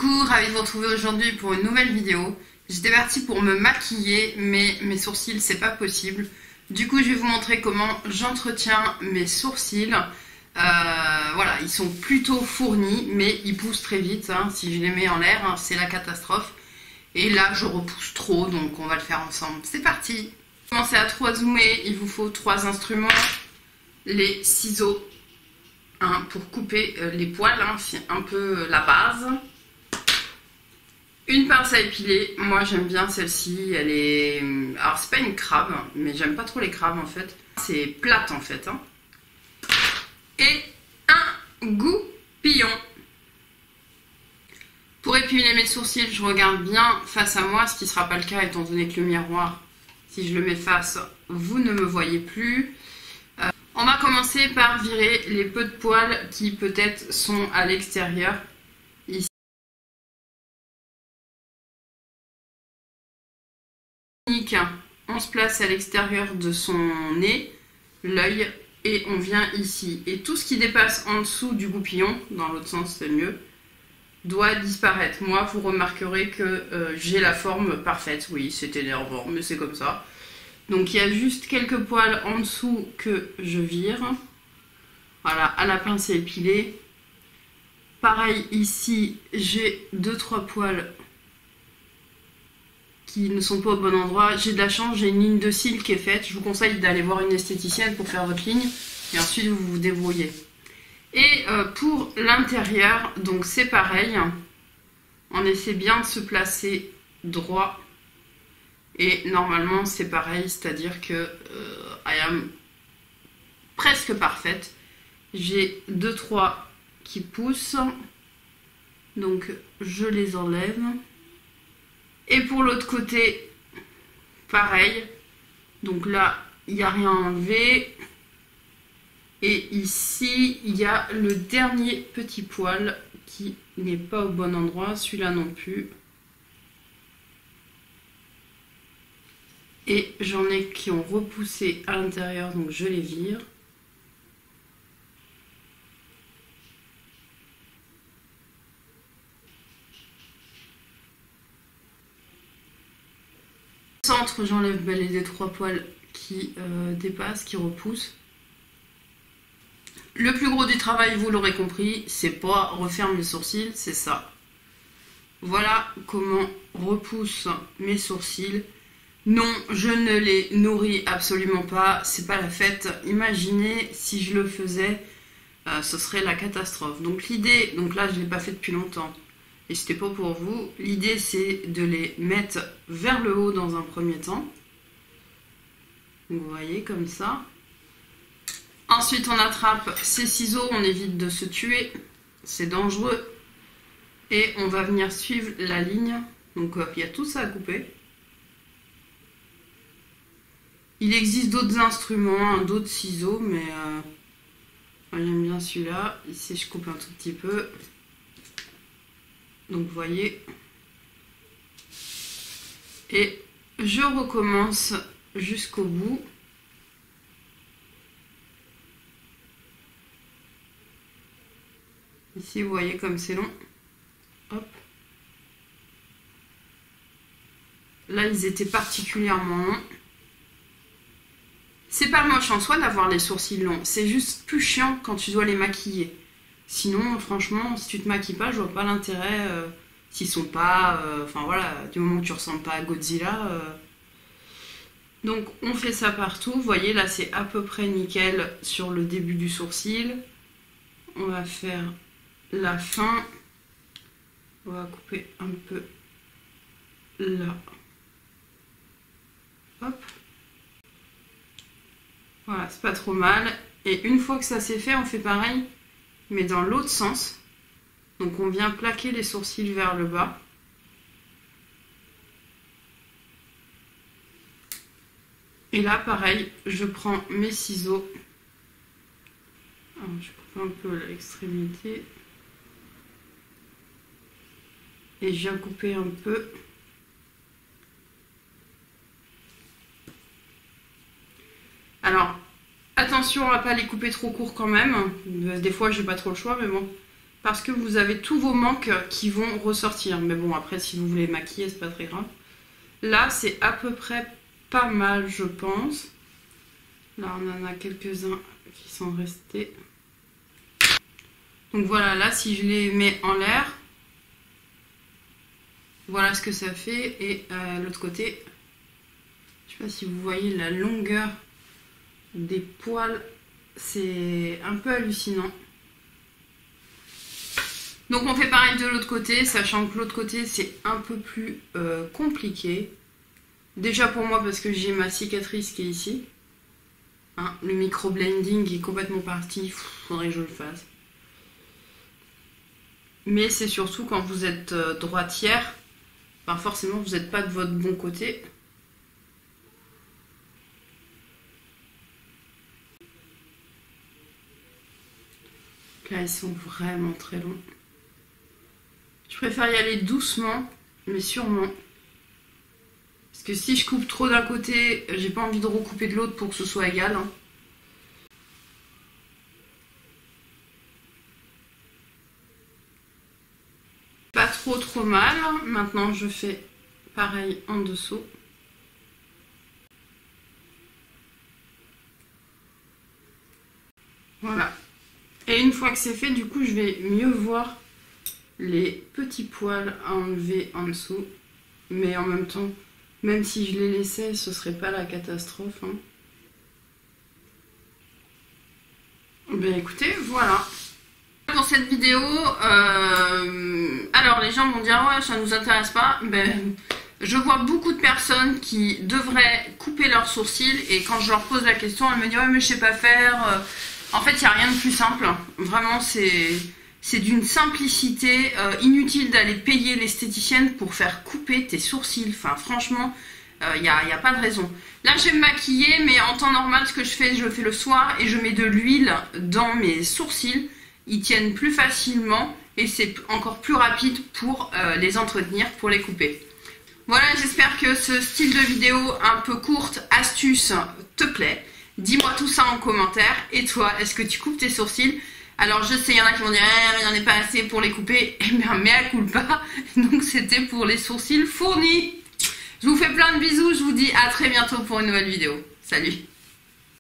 Coucou, ravie de vous retrouver aujourd'hui pour une nouvelle vidéo. J'étais partie pour me maquiller, mais mes sourcils c'est pas possible. Du coup je vais vous montrer comment j'entretiens mes sourcils. Voilà, ils sont plutôt fournis, mais ils poussent très vite. Si je les mets en l'air, c'est la catastrophe. Et là je repousse trop, donc on va le faire ensemble. C'est parti. Pour commencer à trop zoomer, il vous faut 3 instruments. Les ciseaux pour couper les poils, c'est un peu la base. Une pince à épiler, moi j'aime bien celle-ci, elle est... Alors c'est pas une crabe, mais j'aime pas trop les crabes en fait. C'est plate en fait. Et un goupillon. Pour épiler mes sourcils, je regarde bien face à moi, ce qui sera pas le cas étant donné que le miroir, si je le mets face, vous ne me voyez plus. On va commencer par virer les peu de poils qui peut-être sont à l'extérieur. Ici. On se place à l'extérieur de son nez, l'œil, et on vient ici. Et tout ce qui dépasse en dessous du goupillon, dans l'autre sens c'est mieux, doit disparaître. Moi, vous remarquerez que j'ai la forme parfaite. Oui, c'est énervant, mais c'est comme ça. Donc il y a juste quelques poils en dessous que je vire. Voilà, à la pince à épiler. Pareil ici, j'ai 2-3 poils qui ne sont pas au bon endroit. J'ai de la chance, j'ai une ligne de cils qui est faite. Je vous conseille d'aller voir une esthéticienne pour faire votre ligne. Et ensuite vous vous débrouillez. Et pour l'intérieur, donc c'est pareil. On essaie bien de se placer droit. Et normalement c'est pareil, c'est-à-dire que I am presque parfaite. J'ai 2-3 qui poussent, donc je les enlève. Et pour l'autre côté, pareil. Donc là, il n'y a rien enlevé. Et ici, il y a le dernier petit poil qui n'est pas au bon endroit, celui-là non plus. Et j'en ai qui ont repoussé à l'intérieur, donc je les vire. Au centre, j'enlève les 3 poils qui dépassent, qui repoussent. Le plus gros du travail, vous l'aurez compris, c'est pas refaire mes sourcils, c'est ça. Voilà comment repoussent mes sourcils. Non, je ne les nourris absolument pas, c'est pas la fête. Imaginez si je le faisais, ce serait la catastrophe. Donc l'idée, donc là je ne l'ai pas fait depuis longtemps, et c'était pas pour vous. L'idée c'est de les mettre vers le haut dans un premier temps. Vous voyez comme ça. Ensuite on attrape ces ciseaux, on évite de se tuer, c'est dangereux. Et on va venir suivre la ligne. Donc il y a tout ça à couper. Il existe d'autres instruments, d'autres ciseaux, mais j'aime bien celui-là. Ici, je coupe un tout petit peu. Donc, vous voyez. Et je recommence jusqu'au bout. Ici, vous voyez comme c'est long. Hop. Là, ils étaient particulièrement longs. C'est pas moche en soi d'avoir les sourcils longs, c'est juste plus chiant quand tu dois les maquiller. Sinon, franchement, si tu te maquilles pas, je vois pas l'intérêt s'ils sont pas... Enfin voilà, du moment que tu ressembles pas à Godzilla. Donc on fait ça partout, vous voyez là c'est à peu près nickel sur le début du sourcil. On va faire la fin. On va couper un peu là. Hop. Voilà, c'est pas trop mal. Et une fois que ça c'est fait, on fait pareil, mais dans l'autre sens. Donc on vient plaquer les sourcils vers le bas. Et là, pareil, je prends mes ciseaux. Alors, je coupe un peu l'extrémité. Et je viens couper un peu. Alors, attention à ne pas les couper trop court quand même. Des fois, j'ai pas trop le choix, mais bon. parce que vous avez tous vos manques qui vont ressortir. Mais bon, après, si vous voulez maquiller, c'est pas très grave. Là, c'est à peu près pas mal, je pense. Là, on en a quelques-uns qui sont restés. Donc voilà, là, si je les mets en l'air, voilà ce que ça fait. Et l'autre côté, je sais pas si vous voyez la longueur des poils, c'est un peu hallucinant. Donc on fait pareil de l'autre côté, sachant que l'autre côté c'est un peu plus compliqué. Déjà pour moi parce que j'ai ma cicatrice qui est ici. Hein, le micro-blending est complètement parti, faudrait que je le fasse. Mais c'est surtout quand vous êtes droitière, ben forcément vous n'êtes pas de votre bon côté. Là ils sont vraiment très longs. Je préfère y aller doucement, mais sûrement. Parce que si je coupe trop d'un côté, j'ai pas envie de recouper de l'autre pour que ce soit égal. Hein. Pas trop mal. Maintenant, je fais pareil en dessous. Voilà. Et une fois que c'est fait, du coup, je vais mieux voir les petits poils à enlever en dessous. Mais en même temps, même si je les laissais, ce serait pas la catastrophe. Hein. Ben écoutez, voilà. Pour cette vidéo, alors les gens vont dire ouais ça nous intéresse pas. Ben, je vois beaucoup de personnes qui devraient couper leurs sourcils et quand je leur pose la question, elles me disent ouais mais je sais pas faire. En fait il n'y a rien de plus simple. Vraiment c'est d'une simplicité inutile d'aller payer l'esthéticienne pour faire couper tes sourcils. Enfin franchement, il n'y a pas de raison. Là je vais me maquiller, mais en temps normal ce que je fais le fais le soir et je mets de l'huile dans mes sourcils. Ils tiennent plus facilement et c'est encore plus rapide pour les entretenir, pour les couper. Voilà, j'espère que ce style de vidéo un peu courte, astuce, te plaît. Dis-moi tout ça en commentaire. Et toi, est-ce que tu coupes tes sourcils? Alors je sais, il y en a qui vont dire il n'y en a pas assez pour les couper. Eh bien, mea culpa. Donc c'était pour les sourcils fournis. Je vous fais plein de bisous, je vous dis à très bientôt pour une nouvelle vidéo. Salut!